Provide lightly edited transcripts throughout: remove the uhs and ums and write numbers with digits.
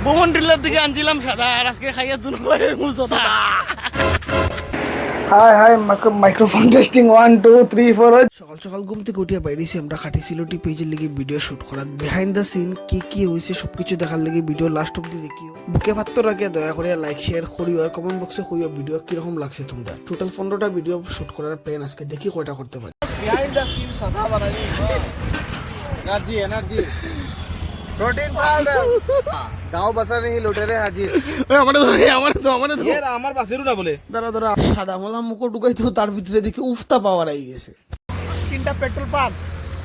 বোমন driller দিকে আনছিলাম সাদা আর আজকে খাইয়া দুনো মুসোতা। Hi hi microphone testing 1 2 3 4। সকাল সকাল ঘুম থেকে উঠিয়া বাইরেছি আমরা খাটি সিলোটি পেজের লেগে ভিডিও শুট করার বিহাইন্ড দ্য সিন কি কি হয়েছে সবকিছু দেখার লেগে ভিডিও লাস্ট অব্দি দেখিও। বুকে পাত্র রাখিয়া দয়া করে লাইক শেয়ার করিও আর কমেন্ট বক্সে কইও ভিডিও কিরকম লাগছে তোমরা। টোটাল 15টা ভিডিও শুট করার প্ল্যান আজকে, দেখি কয়টা করতে পারি। বিহাইন্ড দ্য সিন সাদা বানানি এনার্জি प्रोटीन पाउडर गांव बसाने ही लुटेरे हाजिर। আমারে ये আমার বাসেরও না বলে দাঁড়া সাদা মলা মুখ ঢুকাইতো তার ভিতরে দেখি উফতা পাওয়ার আই গেছে। তিনটা পেট্রোল পাম্প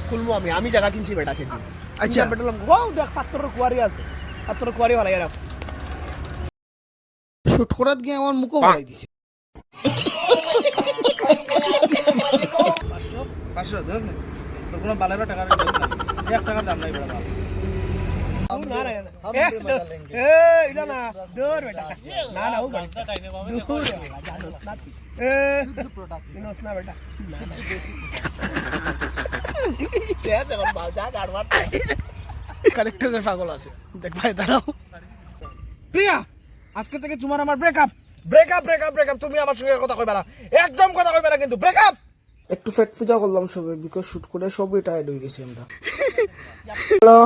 খুলবো আমি জায়গা কিনছি বেটা খেজি। আচ্ছা পেট্রোল পাম্প ওয়াও দেখ পাত্রের কুয়ারি আছে, পাত্রের কুয়ারি ভালো আছে। শুট করাত গিয়ে আমার মুখও বাড়াই দিছে। 500 দস তো কোনো বালেরও টাকা নেই, 1 টাকার দাম নাই বেটা। इला ना दूर बेटा ना वो दूर सिनोस ना बेटा शेयर से बाल जा गाड़ मारता কারেক্টারের পাগল আছে দেখ ভাই দাঁড়াও। প্রিয়া আজকে থেকে তোমার আমার ব্রেকআপ তুমি আমার সঙ্গে কথা কইবা না, একদম কথা কইবা না কিন্তু ব্রেকআপ। একটু ফেট পূজা করলাম সবে বিকজ শুট করে সবই টায়ার্ড হয়ে গেছি আমরা। হ্যালো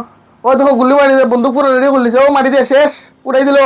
ও দেখো গুলি মারি বন্দুক পুরো রেডি করলিছে, ও মারি দিয়ে শেষ উড়াই দিল।